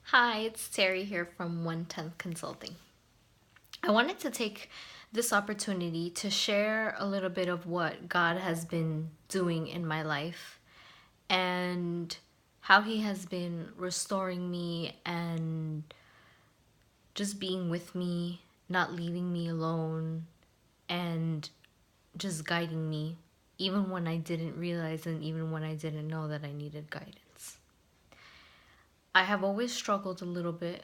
Hi, it's Terry here from 110th Consulting. I wanted to take this opportunity to share a little bit of what God has been doing in my life and how He has been restoring me and just being with me, not leaving me alone, and just guiding me, even when I didn't realize and even when I didn't know that I needed guidance. I have always struggled a little bit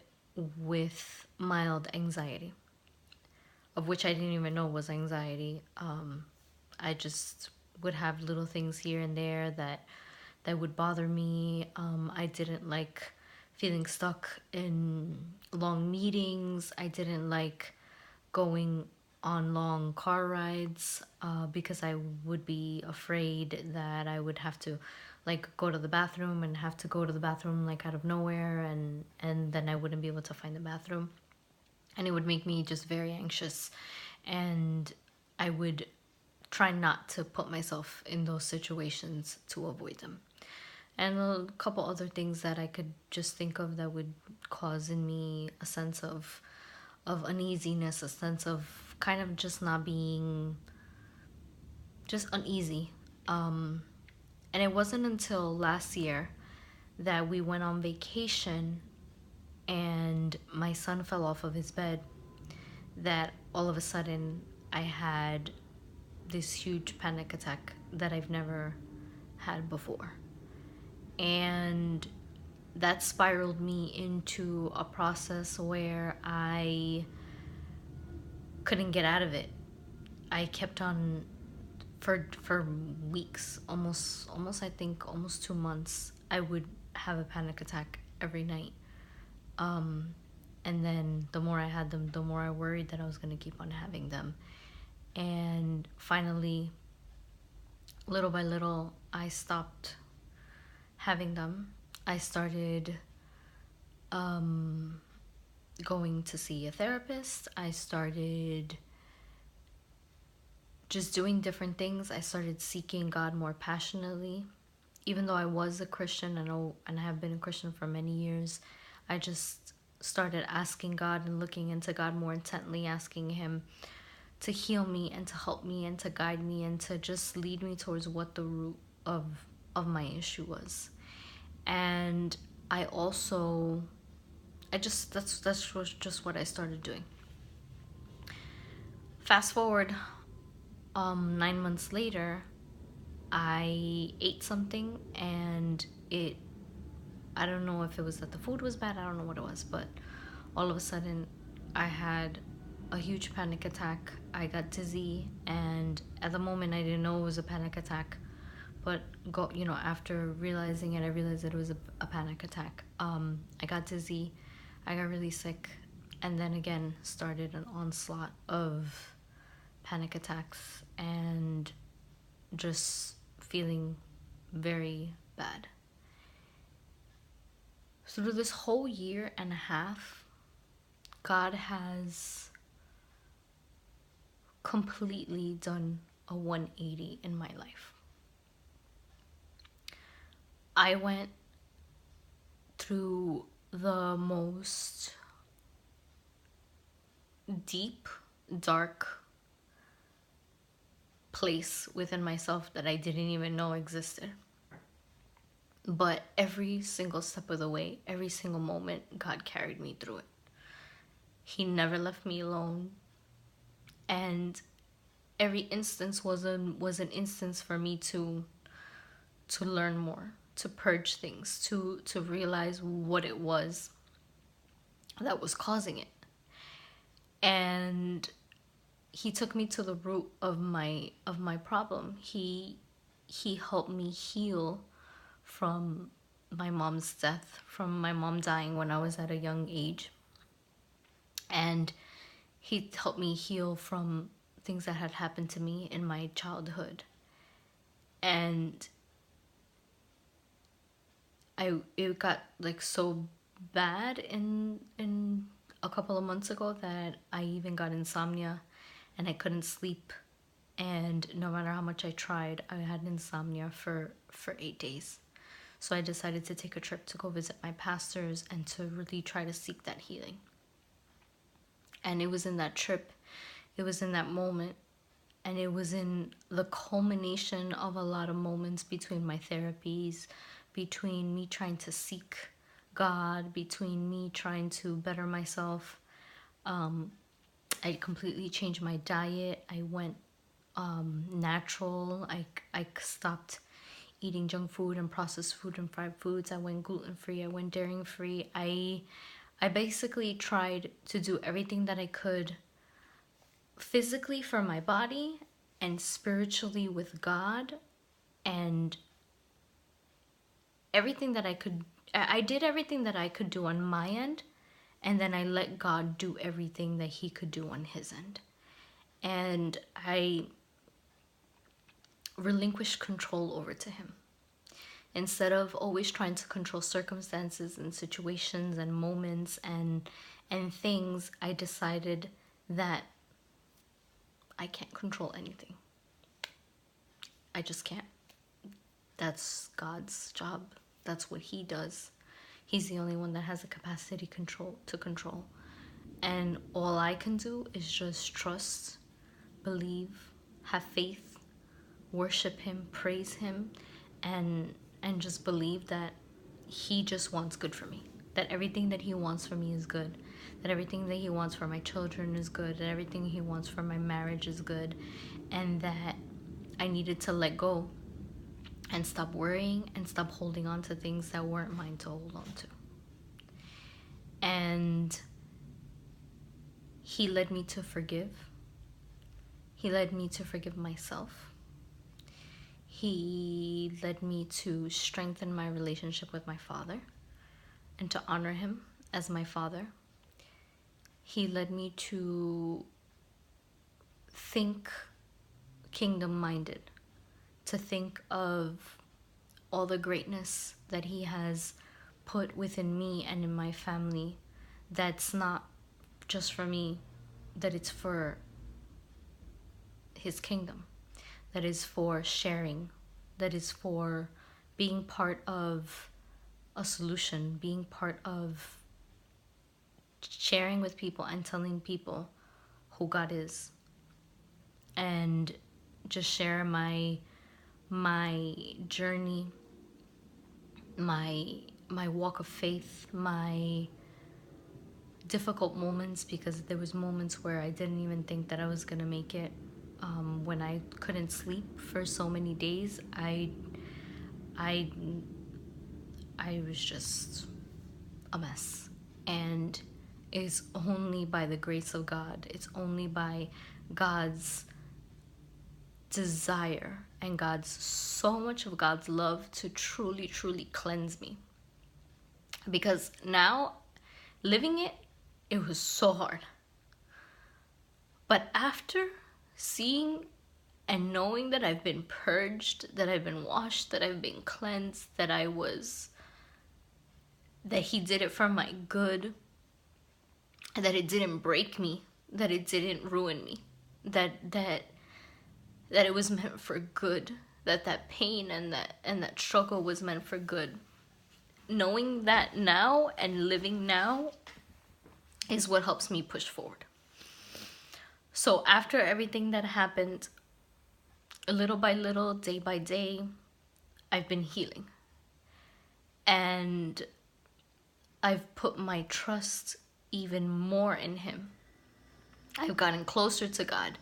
with mild anxiety, of which I didn't even know was anxiety. I just would have little things here and there that would bother me. I didn't like feeling stuck in long meetings. I didn't like going on long car rides because I would be afraid that I would have to like go to the bathroom and have to go to the bathroom like out of nowhere, and then I wouldn't be able to find the bathroom, and it would make me just very anxious, and I would try not to put myself in those situations to avoid them. And a couple other things that I could just think of that would cause in me a sense of uneasiness, a sense of kind of just not being just uneasy. And it wasn't until last year that we went on vacation and my son fell off of his bed that all of a sudden I had this huge panic attack that I've never had before. And that spiraled me into a process where I couldn't get out of it. I kept on for weeks, almost I think almost 2 months. I would have a panic attack every night. And then the more I had them, the more I worried that I was going to keep on having them. And finally, little by little, I stopped having them. I started going to see a therapist. I started just doing different things. I started seeking God more passionately. Even though I was a Christian and I have been a Christian for many years, I just started asking God and looking into God more intently, asking Him to heal me and to help me and to guide me and to just lead me towards what the root of my issue was. And I also I just that's was just what I started doing. Fast forward 9 months later, I ate something and it I don't know if it was that the food was bad, I don't know what it was, but all of a sudden I had a huge panic attack. I got dizzy, and at the moment I didn't know it was a panic attack, but after realizing it, I realized that it was a panic attack. I got dizzy, I got really sick, and then again started an onslaught of panic attacks and just feeling very bad. So through this whole year and a half, God has completely done a 180 in my life. I went through the most deep, dark place within myself that I didn't even know existed. But every single step of the way, every single moment, God carried me through it. He never left me alone. And every instance was an instance for me to learn more, to purge things, to realize what it was that was causing it. And he took me to the root of my problem. He helped me heal from my mom's death, from my mom dying when I was at a young age. And he helped me heal from things that had happened to me in my childhood. And it got like so bad in a couple of months ago that I even got insomnia and I couldn't sleep, and no matter how much I tried, I had insomnia for 8 days. So I decided to take a trip to go visit my pastors and to really try to seek that healing. And it was in that trip, it was in that moment, and it was in the culmination of a lot of moments between my therapies, between me trying to seek God, between me trying to better myself. I completely changed my diet. I went natural. I stopped eating junk food and processed food and fried foods. I went gluten-free. I went dairy-free. I basically tried to do everything that I could physically for my body and spiritually with God, and everything that I could. I did everything that I could do on my end, and then I let God do everything that he could do on his end. And I relinquished control over to him. Instead of always trying to control circumstances and situations and moments and things, I decided that I can't control anything. I just can't. That's God's job. That's what he does. He's the only one that has the capacity to control. And all I can do is just trust, believe, have faith, worship him, praise him, and just believe that he just wants good for me. That everything that he wants for me is good. That everything that he wants for my children is good. That everything he wants for my marriage is good. And that I needed to let go and stop worrying and stop holding on to things that weren't mine to hold on to. And he led me to forgive. He led me to forgive myself. He led me to strengthen my relationship with my Father and to honor him as my Father. He led me to think kingdom-minded, to think of all the greatness that he has put within me and in my family, that's not just for me, that it's for his kingdom, that is for sharing, that is for being part of a solution, being part of sharing with people and telling people who God is, and just share my journey, my walk of faith, my difficult moments, because there was moments where I didn't even think that I was gonna make it. When I couldn't sleep for so many days, I was just a mess. And it's only by the grace of God, it's only by God's desire and so much of God's love to truly, truly cleanse me. Because now, living it was so hard. But after seeing and knowing that I've been purged, that I've been washed, that I've been cleansed, that he did it for my good, that it didn't break me, that it didn't ruin me, that it was meant for good, that pain and that struggle was meant for good. Knowing that now and living now is what helps me push forward. So after everything that happened, little by little, day by day, I've been healing. And I've put my trust even more in him. I've gotten closer to God.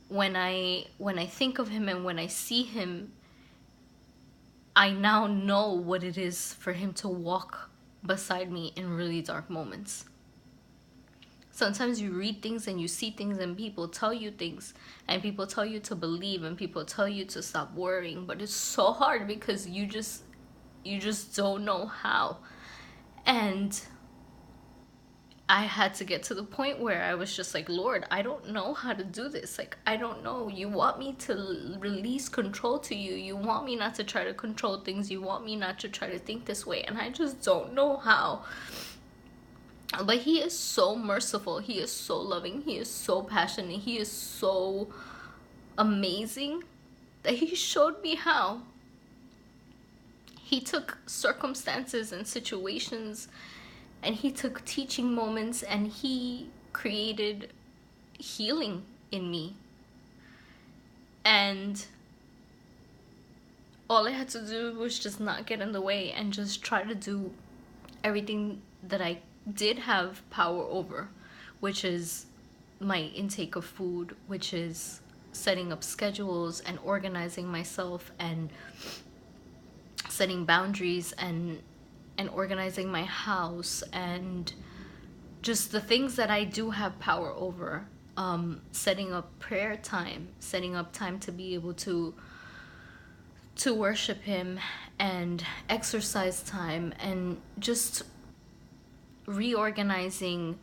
When I think of him and when I see him, I now know what it is for him to walk beside me in really dark moments. Sometimes you read things and you see things and people tell you things and people tell you to believe and people tell you to stop worrying, but it's so hard because you just don't know how. And I had to get to the point where I was just like, Lord, I don't know how to do this. Like, I don't know. You want me to release control to you. You want me not to try to control things. You want me not to try to think this way. And I just don't know how. But he is so merciful. He is so loving. He is so passionate. He is so amazing that he showed me how. He took circumstances and situations, and he took teaching moments, and he created healing in me. And all I had to do was just not get in the way and just try to do everything that I did have power over, which is my intake of food, which is setting up schedules and organizing myself and setting boundaries and organizing my house and just the things that I do have power over. Setting up prayer time, setting up time to be able to worship him, and exercise time, and just reorganizing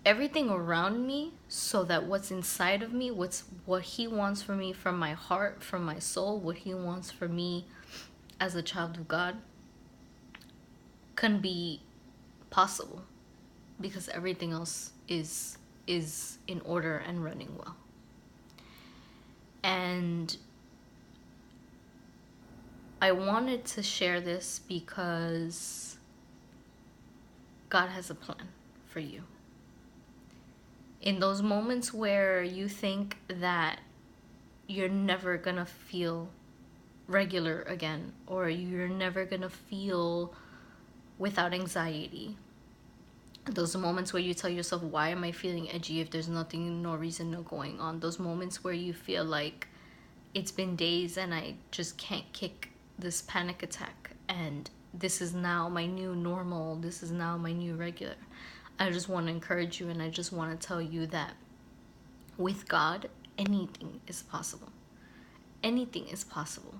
everything around me so that what's inside of me, what he wants for me from my heart, from my soul, what he wants for me as a child of God can be possible, because everything else is in order and running well. And I wanted to share this because God has a plan for you. In those moments where you think that you're never gonna feel regular again, or you're never gonna feel without anxiety, those moments where you tell yourself, why am I feeling edgy if there's nothing, no reason, no going on, those moments where you feel like it's been days and I just can't kick this panic attack, and this is now my new normal, this is now my new regular, I just want to encourage you, and I just want to tell you that with God, anything is possible. Anything is possible.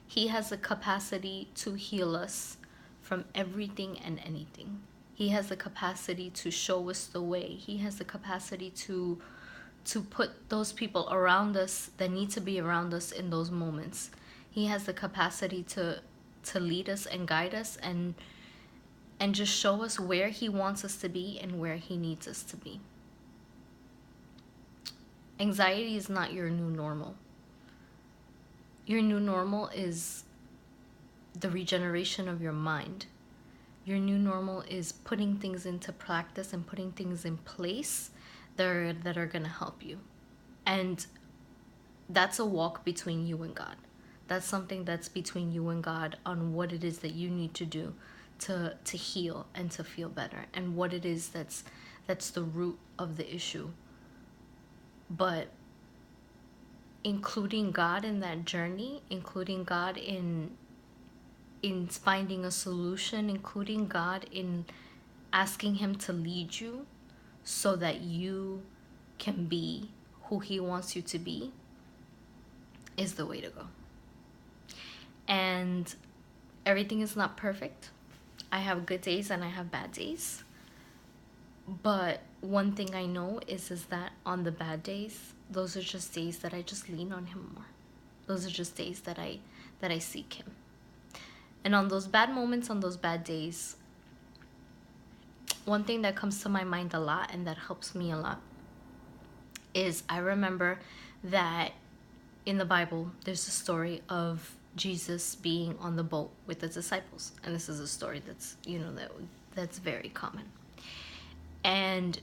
He has the capacity to heal us from everything and anything. He has the capacity to show us the way. He has the capacity to put those people around us that need to be around us in those moments. He has the capacity to lead us and guide us and just show us where he wants us to be and where he needs us to be. Anxiety is not your new normal. Your new normal is the regeneration of your mind. Your new normal is putting things into practice and putting things in place that are going to help you. And that's a walk between you and God. That's something that's between you and God on what it is that you need to do to heal and to feel better, and what it is that's the root of the issue. But including God in that journey, including God in finding a solution, including God in asking him to lead you so that you can be who he wants you to be, is the way to go. And everything is not perfect. I have good days and I have bad days. But one thing I know is that on the bad days, those are just days that I just lean on him more. Those are just days that I seek him. And on those bad moments, on those bad days, one thing that comes to my mind a lot and that helps me a lot is I remember that in the Bible, there's a story of Jesus being on the boat with the disciples. And this is a story that's, that's very common. And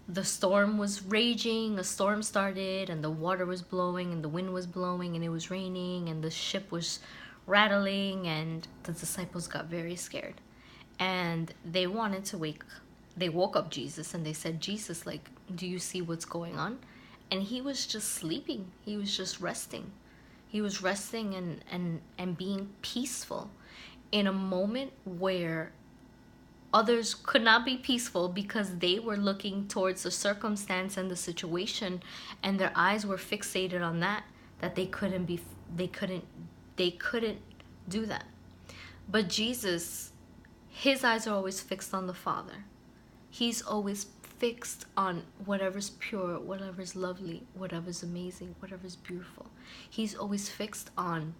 the storm was raging, a storm started, and the water was blowing, and the wind was blowing, and it was raining, and the ship was rattling, and the disciples got very scared. And they wanted to they woke up Jesus, and they said, Jesus, do you see what's going on? And he was just sleeping. He was just resting. He was resting and being peaceful in a moment where others could not be peaceful because they were looking towards the circumstance and the situation, and their eyes were fixated on that they couldn't do that. But Jesus, his eyes are always fixed on the Father. He's always fixed on whatever's pure, whatever's lovely, whatever's amazing, whatever's beautiful. He's always fixed on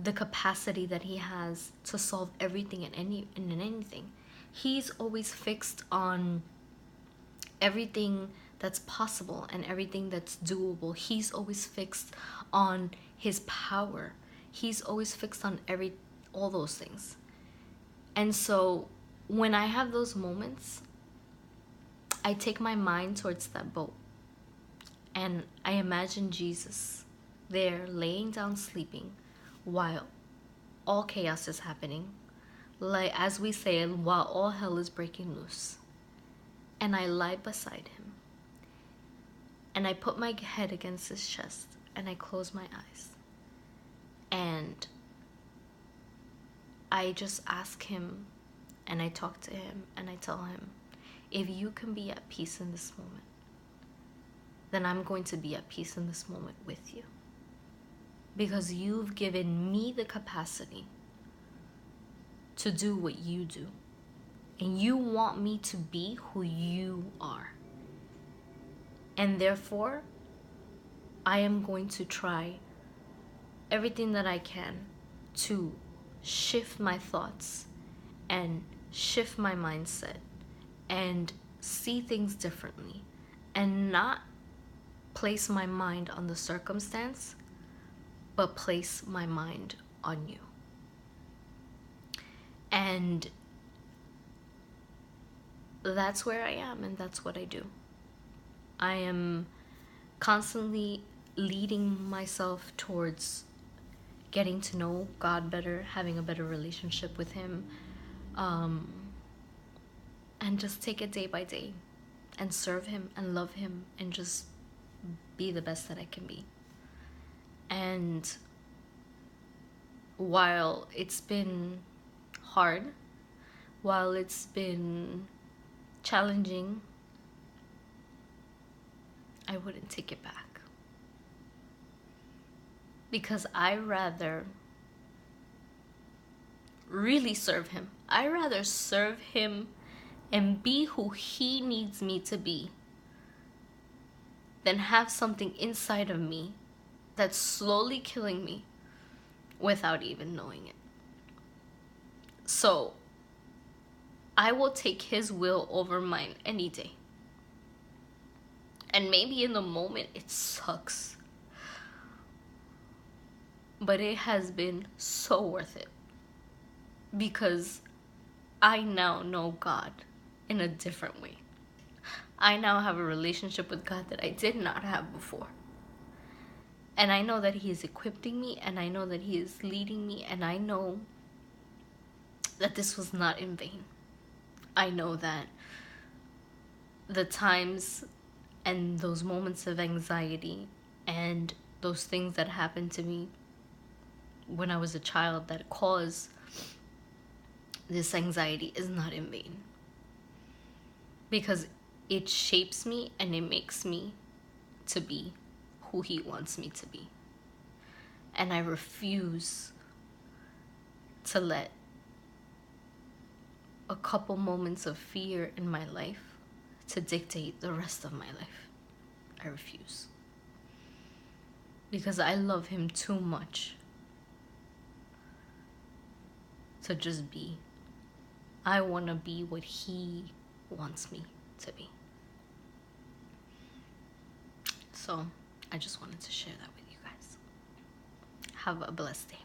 the capacity that he has to solve everything and anything. He's always fixed on everything that's possible and everything that's doable. He's always fixed on his power. He's always fixed on all those things. And so when I have those moments, I take my mind towards that boat and I imagine Jesus there laying down sleeping while all chaos is happening. Like, as we say, while all hell is breaking loose. And I lie beside him. And I put my head against his chest and I close my eyes. And I just ask him and I talk to him and I tell him, if you can be at peace in this moment, then I'm going to be at peace in this moment with you. Because you've given me the capacity to do what you do. And you want me to be who you are. And therefore, I am going to try everything that I can to shift my thoughts and shift my mindset and see things differently and not place my mind on the circumstance, but place my mind on you. And that's where I am, and that's what I do. I am constantly leading myself towards getting to know God better, having a better relationship with him, and just take it day by day and serve him and love him and just be the best that I can be. And while it's been hard, while it's been challenging, I wouldn't take it back. Because I rather really serve him. I rather serve him and be who he needs me to be than have something inside of me that's slowly killing me without even knowing it. So I will take his will over mine any day. And maybe in the moment it sucks, but it has been so worth it. Because I now know God in a different way. I now have a relationship with God that I did not have before. And I know that he is equipping me, and I know that he is leading me, and I know that this was not in vain. I know that the times and those moments of anxiety and those things that happened to me when I was a child that caused this anxiety is not in vain. Because it shapes me and it makes me to be who he wants me to be. And I refuse to let a couple moments of fear in my life to dictate the rest of my life. I refuse. Because I love him too much to just be. I want to be what he wants me to be. So I just wanted to share that with you guys. Have a blessed day.